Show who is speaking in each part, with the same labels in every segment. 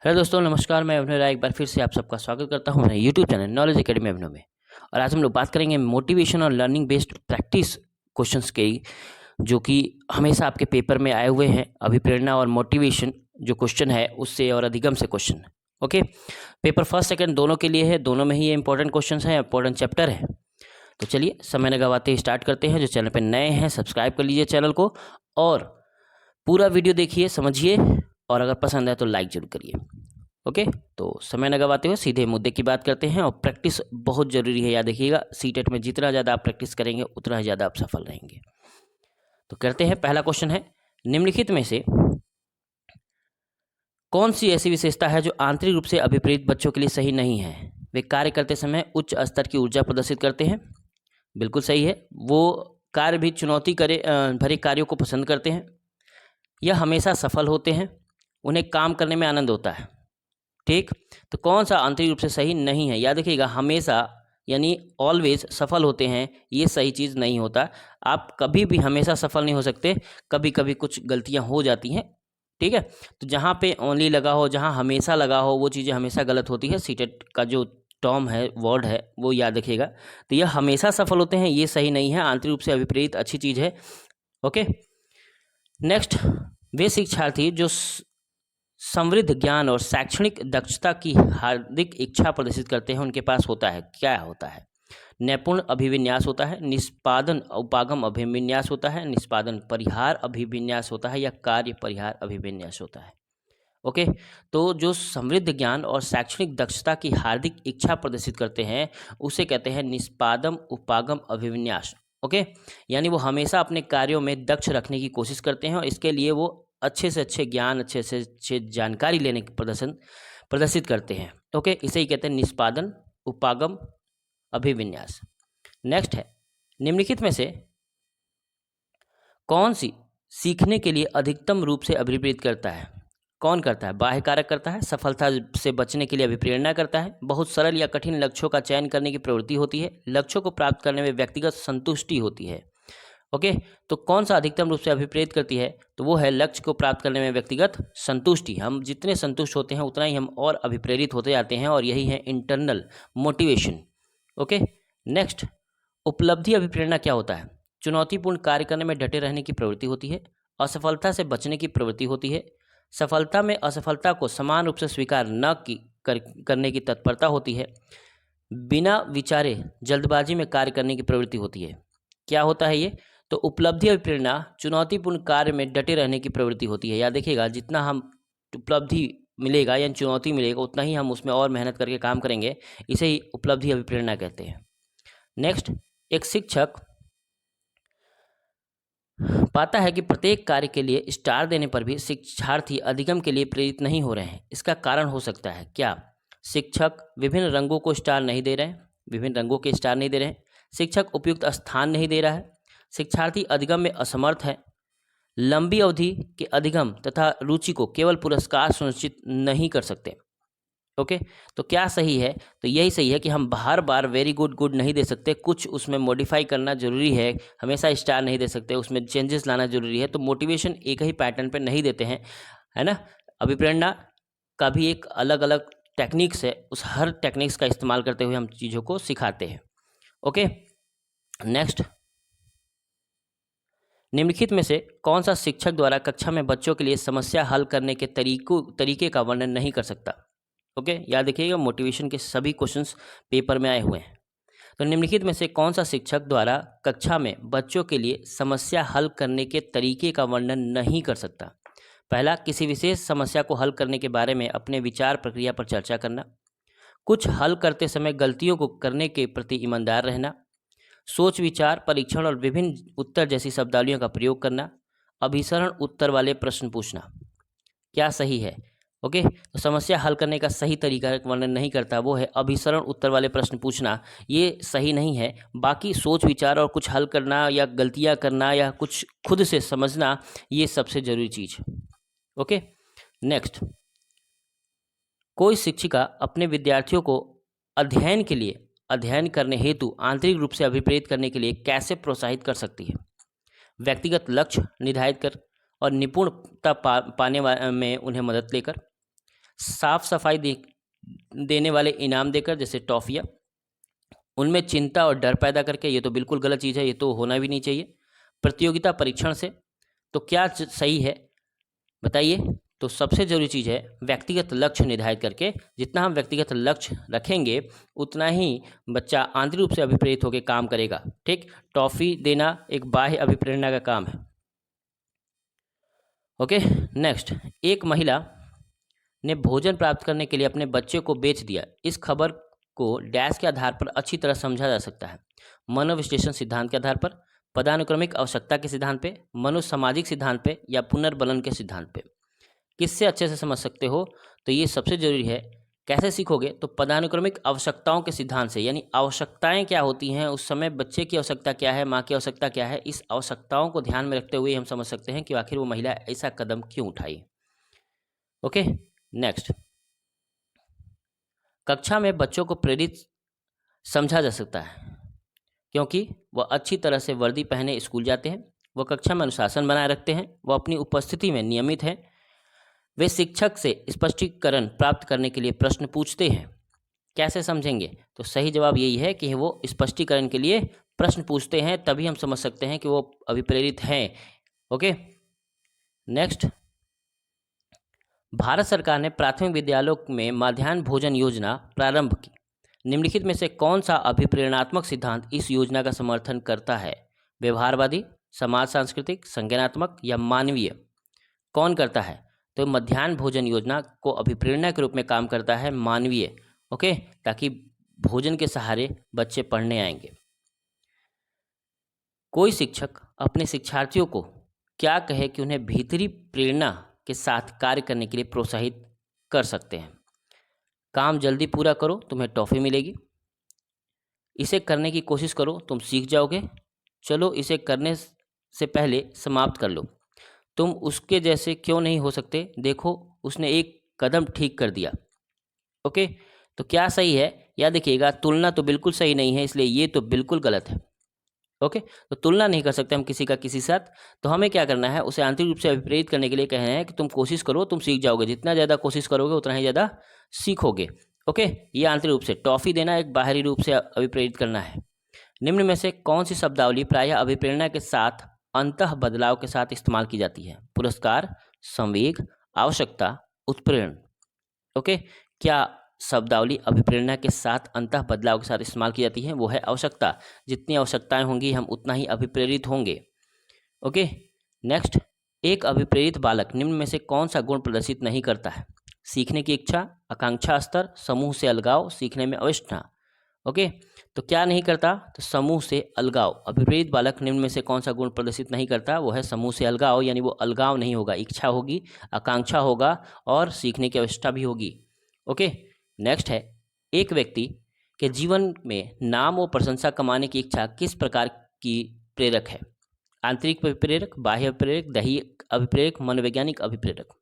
Speaker 1: Hello दोस्तों, नमस्कार। मैं अभिनव राय एक बार फिर से आप सबका स्वागत करता हूँ मेरे यूट्यूब चैनल नॉलेज एकेडमी अभिनव में। और आज हम लोग बात करेंगे मोटिवेशन और लर्निंग बेस्ड प्रैक्टिस क्वेश्चंस की, जो कि हमेशा आपके पेपर में आए हुए हैं। अभिप्रेरणा और मोटिवेशन जो क्वेश्चन है उससे और अधिगम से question. Okay, paper first second दोनों के लिए है, दोनों में ही ये इंपॉर्टेंट क्वेश्चन है, इंपॉर्टेंट चैप्टर है। तो चलिए समय न गवाते स्टार्ट करते हैं। जो चैनल पर नए हैं सब्सक्राइब कर लीजिए चैनल को और पूरा वीडियो देखिए, समझिए और अगर पसंद आए तो लाइक जरूर करिए। ओके, तो समय न गवाते हुए सीधे मुद्दे की बात करते हैं। और प्रैक्टिस बहुत ज़रूरी है, याद रखिएगा। सीटेट में जितना ज़्यादा आप प्रैक्टिस करेंगे उतना ही ज़्यादा आप सफल रहेंगे। तो करते हैं। पहला क्वेश्चन है, निम्नलिखित में से कौन सी ऐसी विशेषता है जो आंतरिक रूप से अभिप्रेत बच्चों के लिए सही नहीं है? वे कार्य करते समय उच्च स्तर की ऊर्जा प्रदर्शित करते हैं। बिल्कुल सही है। वो कार्य भी चुनौती भरे कार्यों को पसंद करते हैं। यह हमेशा सफल होते हैं। उन्हें काम करने में आनंद होता है। ठीक, तो कौन सा आंतरिक रूप से सही नहीं है? याद रखिएगा, हमेशा यानी ऑलवेज सफल होते हैं, ये सही चीज़ नहीं होता। आप कभी भी हमेशा सफल नहीं हो सकते, कभी कभी कुछ गलतियां हो जाती हैं। ठीक है, तो जहाँ पे ओनली लगा हो, जहाँ हमेशा लगा हो, वो चीज़ें हमेशा गलत होती है। सीटेट का जो टर्म है, वर्ड है, वो याद रखिएगा। तो यह हमेशा सफल होते हैं, ये सही नहीं है। आंतरिक रूप से अभिप्रेत अच्छी चीज़ है। ओके, नेक्स्ट, वे शिक्षार्थी जो समृद्ध ज्ञान और शैक्षणिक दक्षता की हार्दिक इच्छा प्रदर्शित करते हैं, उनके पास होता है, क्या होता है? नैपुण अभिविन्यास होता है, निष्पादन उपागम अभिविन्यास होता है, निष्पादन परिहार अभिविन्यास होता है, या कार्य परिहार अभिविन्यास होता है। ओके, तो जो समृद्ध ज्ञान और शैक्षणिक दक्षता की हार्दिक इच्छा प्रदर्शित करते हैं उसे कहते हैं निष्पादन उपागम अभिविन्यास। ओके, यानी वो हमेशा अपने कार्यों में दक्ष रखने की कोशिश करते हैं और इसके लिए वो अच्छे से अच्छे ज्ञान, अच्छे से अच्छे जानकारी लेने की प्रदर्शित करते हैं। ओके, इसे ही कहते हैं निष्पादन उपागम अभिविन्यास। नेक्स्ट है, निम्नलिखित में से कौन सी सीखने के लिए अधिकतम रूप से अभिप्रेरित करता है? कौन करता है? बाह्य कारक करता है, सफलता से बचने के लिए अभिप्रेरणा करता है, बहुत सरल या कठिन लक्ष्यों का चयन करने की प्रवृत्ति होती है, लक्ष्यों को प्राप्त करने में व्यक्तिगत संतुष्टि होती है। ओके, तो कौन सा अधिकतम रूप से अभिप्रेरित करती है? तो वो है लक्ष्य को प्राप्त करने में व्यक्तिगत संतुष्टि। हम जितने संतुष्ट होते हैं उतना ही हम और अभिप्रेरित होते जाते हैं, और यही है इंटरनल मोटिवेशन। ओके, नेक्स्ट, उपलब्धि अभिप्रेरणा क्या होता है? चुनौतीपूर्ण कार्य करने में डटे रहने की प्रवृत्ति होती है, असफलता से बचने की प्रवृत्ति होती है, सफलता में असफलता को समान रूप से स्वीकार न करने की तत्परता होती है, बिना विचारे जल्दबाजी में कार्य करने की प्रवृत्ति होती है। क्या होता है ये? तो उपलब्धि अभिप्रेरणा चुनौतीपूर्ण कार्य में डटे रहने की प्रवृत्ति होती है। याद देखिएगा, जितना हम उपलब्धि मिलेगा या चुनौती मिलेगा उतना ही हम उसमें और मेहनत करके काम करेंगे। इसे ही उपलब्धि अभिप्रेरणा कहते हैं। नेक्स्ट, एक शिक्षक पाता है कि प्रत्येक कार्य के लिए स्टार देने पर भी शिक्षार्थी अधिगम के लिए प्रेरित नहीं हो रहे हैं। इसका कारण हो सकता है क्या? शिक्षक विभिन्न रंगों को स्टार नहीं दे रहे हैं, विभिन्न रंगों के स्टार नहीं दे रहे हैं, शिक्षक उपयुक्त स्थान नहीं दे रहा है, शिक्षार्थी अधिगम में असमर्थ है, लंबी अवधि के अधिगम तथा रुचि को केवल पुरस्कार सुनिश्चित नहीं कर सकते। ओके, तो क्या सही है? तो यही सही है कि हम बार बार वेरी गुड गुड नहीं दे सकते, कुछ उसमें मॉडिफाई करना जरूरी है। हमेशा स्टार नहीं दे सकते, उसमें चेंजेस लाना जरूरी है। तो मोटिवेशन एक ही पैटर्न पे नहीं देते हैं, है ना। अभिप्रेरणा का भी एक अलग अलग टेक्निक्स है, उस हर टेक्निक्स का इस्तेमाल करते हुए हम चीज़ों को सिखाते हैं। ओके, नेक्स्ट, निम्नलिखित में से कौन सा शिक्षक द्वारा कक्षा में बच्चों के लिए समस्या हल करने के तरीके का वर्णन नहीं कर सकता? ओके, याद रखिएगा, मोटिवेशन के सभी क्वेश्चंस पेपर में आए हुए हैं। तो निम्नलिखित में से कौन सा शिक्षक द्वारा कक्षा में बच्चों के लिए समस्या हल करने के तरीके का वर्णन नहीं कर सकता? पहला, किसी विशेष समस्या को हल करने के बारे में अपने विचार प्रक्रिया पर चर्चा करना, कुछ हल करते समय गलतियों को करने के प्रति ईमानदार रहना, सोच विचार परीक्षण और विभिन्न उत्तर जैसी शब्दावलियों का प्रयोग करना, अभिसरण उत्तर वाले प्रश्न पूछना। क्या सही है? ओके, तो समस्या हल करने का सही तरीका वर्णन नहीं करता, वो है अभिसरण उत्तर वाले प्रश्न पूछना। ये सही नहीं है। बाकी सोच विचार और कुछ हल करना या गलतियां करना या कुछ खुद से समझना, ये सबसे जरूरी चीज। ओके, नेक्स्ट, कोई शिक्षिका अपने विद्यार्थियों को अध्ययन करने हेतु आंतरिक रूप से अभिप्रेरित करने के लिए कैसे प्रोत्साहित कर सकती है? व्यक्तिगत लक्ष्य निर्धारित कर और निपुणता पाने में उन्हें मदद लेकर, साफ सफाई देने वाले इनाम देकर, जैसे टॉफियाँ, उनमें चिंता और डर पैदा करके, ये तो बिल्कुल गलत चीज़ है, ये तो होना भी नहीं चाहिए। प्रतियोगिता परीक्षण से, तो क्या सही है बताइए। तो सबसे ज़रूरी चीज़ है व्यक्तिगत लक्ष्य निर्धारित करके, जितना हम व्यक्तिगत लक्ष्य रखेंगे उतना ही बच्चा आंतरिक रूप से अभिप्रेरित होकर काम करेगा। ठीक, टॉफ़ी देना एक बाह्य अभिप्रेरणा का काम है। ओके, नेक्स्ट, एक महिला ने भोजन प्राप्त करने के लिए अपने बच्चे को बेच दिया। इस खबर को डैश के आधार पर अच्छी तरह समझा जा सकता है। मनोविश्लेषण सिद्धांत के आधार पर, पदानुक्रमिक आवश्यकता के सिद्धांत पे, मनोसामाजिक सिद्धांत पे, या पुनर्बलन के सिद्धांत पे। किससे अच्छे से समझ सकते हो, तो ये सबसे जरूरी है। कैसे सीखोगे, तो पदानुक्रमिक आवश्यकताओं के सिद्धांत से, यानी आवश्यकताएं क्या होती हैं उस समय, बच्चे की आवश्यकता क्या है, माँ की आवश्यकता क्या है, इस आवश्यकताओं को ध्यान में रखते हुए हम समझ सकते हैं कि आखिर वो महिला ऐसा कदम क्यों उठाई। ओके, नेक्स्ट, कक्षा में बच्चों को प्रेरित समझा जा सकता है क्योंकि वह अच्छी तरह से वर्दी पहने स्कूल जाते हैं, वह कक्षा में अनुशासन बनाए रखते हैं, वह अपनी उपस्थिति में नियमित हैं, वे शिक्षक से स्पष्टीकरण प्राप्त करने के लिए प्रश्न पूछते हैं। कैसे समझेंगे, तो सही जवाब यही है कि वो स्पष्टीकरण के लिए प्रश्न पूछते हैं, तभी हम समझ सकते हैं कि वो अभिप्रेरित हैं। ओके, नेक्स्ट, भारत सरकार ने प्राथमिक विद्यालयों में मध्याह्न भोजन योजना प्रारंभ की। निम्नलिखित में से कौन सा अभिप्रेरणात्मक सिद्धांत इस योजना का समर्थन करता है? व्यवहारवादी, समाज सांस्कृतिक, संज्ञानात्मक, या मानवीय? कौन करता है? तो मध्याह्न भोजन योजना को अभिप्रेरणा के रूप में काम करता है मानवीय। ओके, ताकि भोजन के सहारे बच्चे पढ़ने आएंगे। कोई शिक्षक अपने शिक्षार्थियों को क्या कहे कि उन्हें भीतरी प्रेरणा के साथ कार्य करने के लिए प्रोत्साहित कर सकते हैं? काम जल्दी पूरा करो, तुम्हें टॉफ़ी मिलेगी। इसे करने की कोशिश करो, तुम सीख जाओगे। चलो, इसे करने से पहले समाप्त कर लो। तुम उसके जैसे क्यों नहीं हो सकते, देखो उसने एक कदम ठीक कर दिया। ओके, तो क्या सही है, याद रखिएगा, तुलना तो बिल्कुल सही नहीं है, इसलिए ये तो बिल्कुल गलत है। ओके, तो तुलना नहीं कर सकते हम किसी का किसी साथ। तो हमें क्या करना है, उसे आंतरिक रूप से अभिप्रेरित करने के लिए कहना है कि तुम कोशिश करो, तुम सीख जाओगे। जितना ज़्यादा कोशिश करोगे उतना ही ज़्यादा सीखोगे। ओके, ये आंतरिक रूप से। टॉफ़ी देना एक बाहरी रूप से अभिप्रेरित करना है। निम्न में से कौन सी शब्दावली प्रायः अभिप्रेरणा के साथ अंतः बदलाव के साथ इस्तेमाल की जाती है? पुरस्कार, संवेग, आवश्यकता, उत्प्रेरण। ओके, क्या शब्दावली अभिप्रेरणा के साथ अंतः बदलाव के साथ इस्तेमाल की जाती है? वो है आवश्यकता। जितनी आवश्यकताएं होंगी हम उतना ही अभिप्रेरित होंगे। ओके, नेक्स्ट, एक अभिप्रेरित बालक निम्न में से कौन सा गुण प्रदर्शित नहीं करता है? सीखने की इच्छा, आकांक्षा स्तर, समूह से अलगाव, सीखने में अविष्ठा। ओके, तो क्या नहीं करता, तो समूह से अलगाव। अभिप्रेरित बालक निम्न में से कौन सा गुण प्रदर्शित नहीं करता? वो है समूह से अलगाव, यानी वो अलगाव नहीं होगा, इच्छा होगी, आकांक्षा होगा और सीखने की अविष्ठा भी होगी। ओके, नेक्स्ट है, एक व्यक्ति के जीवन में नाम और प्रशंसा कमाने की इच्छा किस प्रकार की प्रेरक है? आंतरिक अभिप्रेरक, बाह्य अभिप्रेरक, दैहिक अभिप्रेरक, मनोवैज्ञानिक अभिप्रेरक।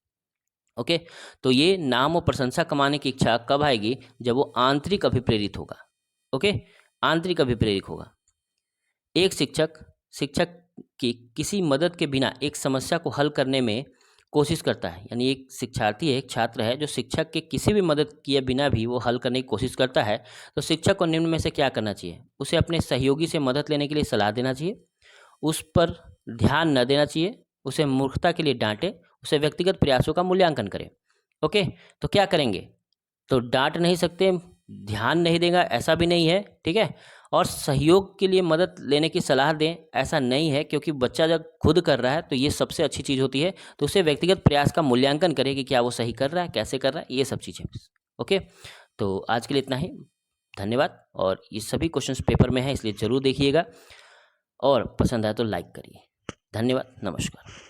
Speaker 1: ओके, तो ये नाम और प्रशंसा कमाने की इच्छा कब आएगी? जब वो आंतरिक अभिप्रेरित होगा। ओके, आंतरिक अभिप्रेरित होगा। एक शिक्षक की किसी मदद के बिना एक समस्या को हल करने में कोशिश करता है, यानी एक शिक्षार्थी है, एक छात्र है जो शिक्षक के किसी भी मदद किए बिना भी वो हल करने की कोशिश करता है, तो शिक्षक को निम्न में से क्या करना चाहिए? उसे अपने सहयोगी से मदद लेने के लिए सलाह देना चाहिए, उस पर ध्यान न देना चाहिए, उसे मूर्खता के लिए डांटे, उसे व्यक्तिगत प्रयासों का मूल्यांकन करें। ओके, तो क्या करेंगे? तो डांट नहीं सकते, ध्यान नहीं देगा ऐसा भी नहीं है, ठीक है, और सहयोग के लिए मदद लेने की सलाह दें ऐसा नहीं है, क्योंकि बच्चा जब खुद कर रहा है तो ये सबसे अच्छी चीज़ होती है। तो उसे व्यक्तिगत प्रयास का मूल्यांकन करें कि क्या वो सही कर रहा है, कैसे कर रहा है, ये सब चीज़ें। ओके, तो आज के लिए इतना ही, धन्यवाद। और ये सभी क्वेश्चंस पेपर में हैं, इसलिए ज़रूर देखिएगा और पसंद आए तो लाइक करिए। धन्यवाद, नमस्कार।